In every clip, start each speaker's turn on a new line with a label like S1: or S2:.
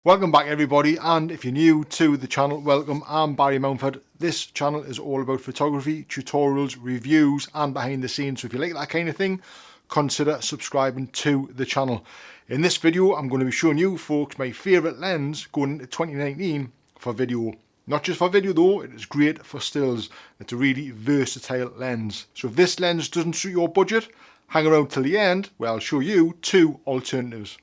S1: Welcome back everybody, and if you're new to the channel, welcome. I'm Barry Mountford. This channel is all about photography, tutorials, reviews and behind the scenes. So if you like that kind of thing, consider subscribing to the channel. In this video I'm going to be showing you folks my favourite lens going into 2019 for video. Not just for video though, it is great for stills. It's a really versatile lens. So if this lens doesn't suit your budget, hang around till the end where I'll show you two alternatives.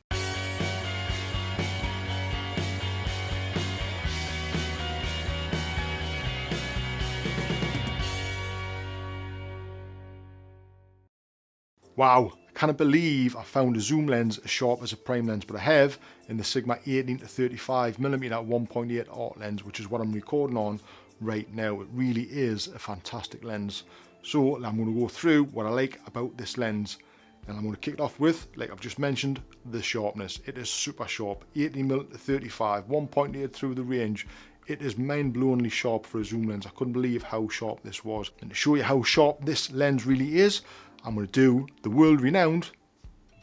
S1: Wow, I can't believe I found a zoom lens as sharp as a prime lens, but I have in the Sigma 18 to 35mm 1.8 art lens, which is what I'm recording on right now. It really is a fantastic lens. So I'm going to go through what I like about this lens, and I'm going to kick it off with, like I've just mentioned, the sharpness. It is super sharp, 18mm to 35, 1.8 through the range. It is mind-blowingly sharp for a zoom lens. I couldn't believe how sharp this was. And to show you how sharp this lens really is, I'm going to do the world-renowned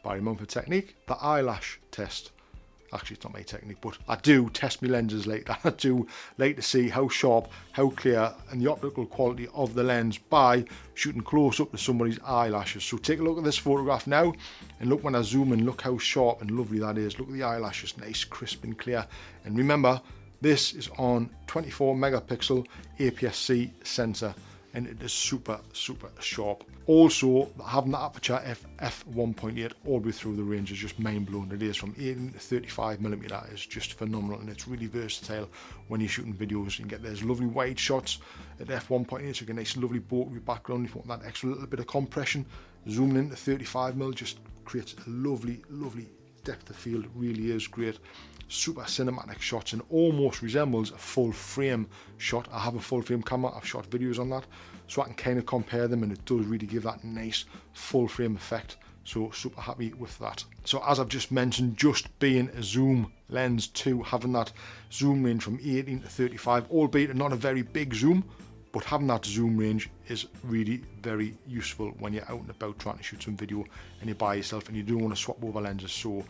S1: Barry Mountford technique, the eyelash test. Actually, it's not my technique, but I do test my lenses like that. I do like to see how sharp, how clear, and the optical quality of the lens by shooting close up to somebody's eyelashes. So take a look at this photograph now, and look when I zoom in, look how sharp and lovely that is. Look at the eyelashes, nice, crisp and clear. And remember, this is on 24 megapixel APS-C sensor, and it is super sharp. Also, having the aperture f1.8 all the way through the range is just mind-blowing. It is from 18 to 35mm is just phenomenal, and it's really versatile when you're shooting videos. You can get those lovely wide shots at f1.8, so you get a nice lovely bokeh background if you want that extra little bit of compression. Zooming into 35mm just creates a lovely depth of field. It really is great. Super cinematic shots, and almost resembles a full frame shot. I have a full frame camera, I've shot videos on that, so I can kind of compare them, and it does really give that nice full frame effect. So super happy with that. So as I've just mentioned, just being a zoom lens too, having that zoom range from 18 to 35, albeit not a very big zoom, but having that zoom range is really very useful when you're out and about trying to shoot some video and you're by yourself and you don't want to swap over lenses. So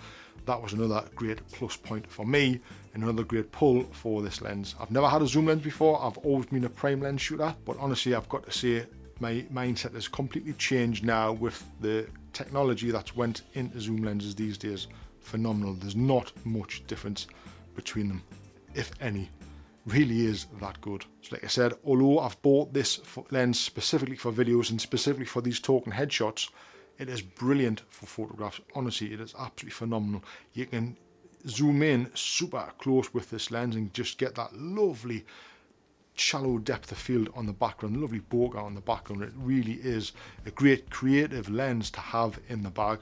S1: that was another great plus point for me, and another great pull for this lens. I've never had a zoom lens before. I've always been a prime lens shooter, but honestly I've got to say my mindset has completely changed now with the technology that's went into zoom lenses these days. Phenomenal. There's not much difference between them, if any. Really is that good. So like I said, although I've bought this lens specifically for videos and specifically for these token headshots, it is brilliant for photographs. Honestly, it is absolutely phenomenal. You can zoom in super close with this lens and just get that lovely shallow depth of field on the background, lovely bokeh on the background. It really is a great creative lens to have in the bag,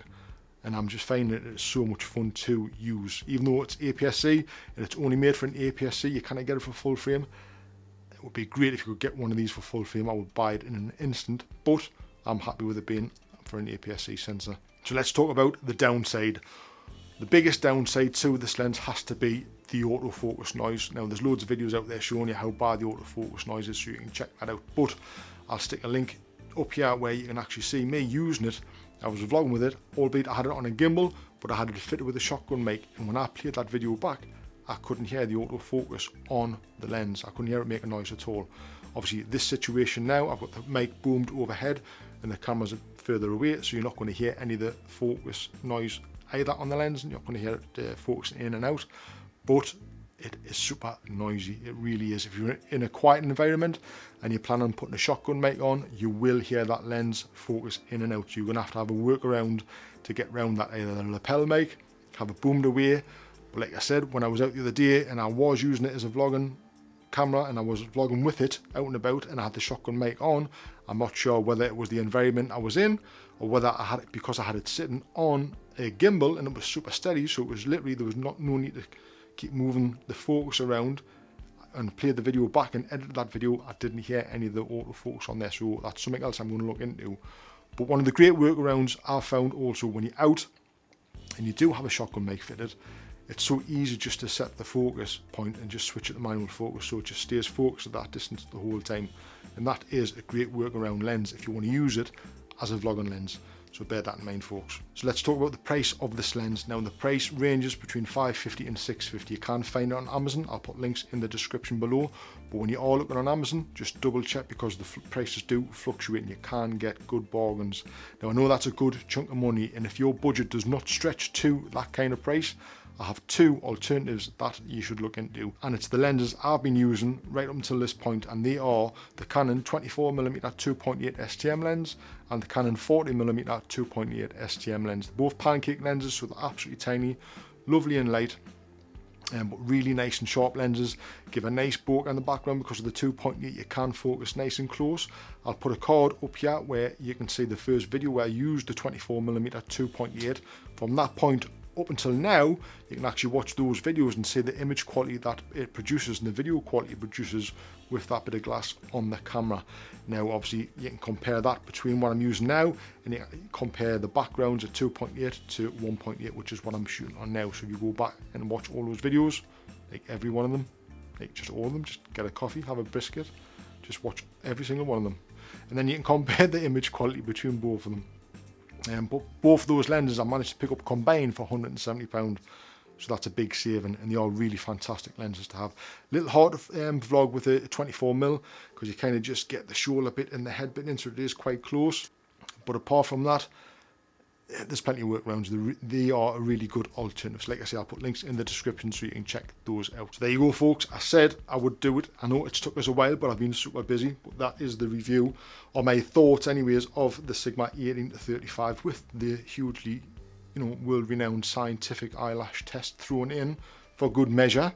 S1: and I'm just finding it is so much fun to use. Even though it's APS-C and it's only made for an APS-C, you can't get it for full frame. It would be great if you could get one of these for full frame. I would buy it in an instant, but I'm happy with it being for an APS-C sensor. So let's talk about the downside. The biggest downside to this lens has to be the autofocus noise. Now there's loads of videos out there showing you how bad the autofocus noise is, so you can check that out, but I'll stick a link up here where you can actually see me using it. I was vlogging with it, albeit I had it on a gimbal, but I had it fitted with a shotgun mic, and when I played that video back, I couldn't hear the autofocus on the lens. I couldn't hear it make a noise at all. Obviously this situation now, I've got the mic boomed overhead and the camera's further away, so you're not going to hear any of the focus noise either on the lens, and you're not going to hear it focusing in and out, but it is super noisy. It really is. If you're in a quiet environment and you plan on putting a shotgun mic on, you will hear that lens focus in and out. So you're going to have a workaround to get around that, either the lapel mic, have it boomed away. But like I said, when I was out the other day and I was using it as a vlogging camera and I was vlogging with it out and about and I had the shotgun mic on, I'm not sure whether it was the environment I was in or whether I had it because I had it sitting on a gimbal and it was super steady, so it was literally, there was no need to keep moving the focus around, and played the video back and edited that video. I didn't hear any of the autofocus on there, so that's something else I'm going to look into. But one of the great workarounds I've found also, when you're out and you do have a shotgun mic fitted, it's so easy just to set the focus point and just switch it to manual focus, so it just stays focused at that distance the whole time. And that is a great workaround lens if you want to use it as a vlogging lens. So bear that in mind, folks. So let's talk about the price of this lens. Now the price ranges between $550 and $650. You can find it on Amazon. I'll put links in the description below. But when you are looking on Amazon, just double check, because the prices do fluctuate and you can get good bargains. Now I know that's a good chunk of money, and if your budget does not stretch to that kind of price, I have two alternatives that you should look into, and it's the lenses I've been using right up until this point, and they are the Canon 24mm 2.8 STM lens and the Canon 40mm 2.8 STM lens. They're both pancake lenses, so they're absolutely tiny, lovely and light, but really nice and sharp lenses. Give a nice bokeh in the background. Because of the 2.8 you can focus nice and close. I'll put a card up here where you can see the first video where I used the 24mm 2.8. From that point up until now, you can actually watch those videos and see the image quality that it produces and the video quality it produces with that bit of glass on the camera. Now obviously you can compare that between what I'm using now, and you can compare the backgrounds at 2.8 to 1.8, which is what I'm shooting on now. So if you go back and watch all those videos, like every one of them, like just all of them, just get a coffee, have a biscuit, just watch every single one of them, and then you can compare the image quality between both of them. But both of those lenses I managed to pick up combined for £170, so that's a big saving, and they are really fantastic lenses to have. A little hard to vlog with a 24mm because you kind of just get the shoulder bit and the head bit in, so it is quite close. But apart from that, there's plenty of workarounds. They are a really good alternative. So like I say, I'll put links in the description so you can check those out. So there you go, folks. I said I would do it. I know it's took us a while, but I've been super busy. But that is the review, or my thoughts anyways, of the Sigma 18-35 with the hugely, world-renowned scientific eyelash test thrown in for good measure.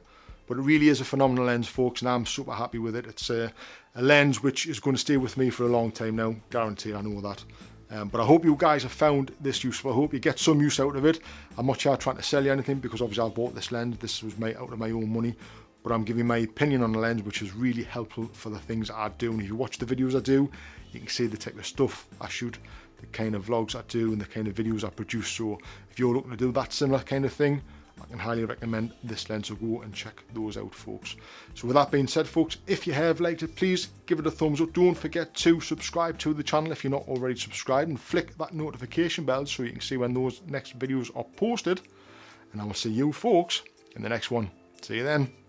S1: But it really is a phenomenal lens, folks, and I'm super happy with it. It's a lens which is going to stay with me for a long time now, guaranteed. I know that. But I hope you guys have found this useful. I hope you get some use out of it. I'm not here trying to sell you anything, because obviously I bought this lens. This was made out of my own money. But I'm giving my opinion on the lens, which is really helpful for the things I do. And if you watch the videos I do, you can see the type of stuff I shoot, the kind of vlogs I do, and the kind of videos I produce. So if you're looking to do that similar kind of thing, I can highly recommend this lens, so go and check those out, folks. So with that being said, folks, if you have liked it, please give it a thumbs up. Don't forget to subscribe to the channel if you're not already subscribed, and flick that notification bell so you can see when those next videos are posted. And I will see you, folks, in the next one. See you then.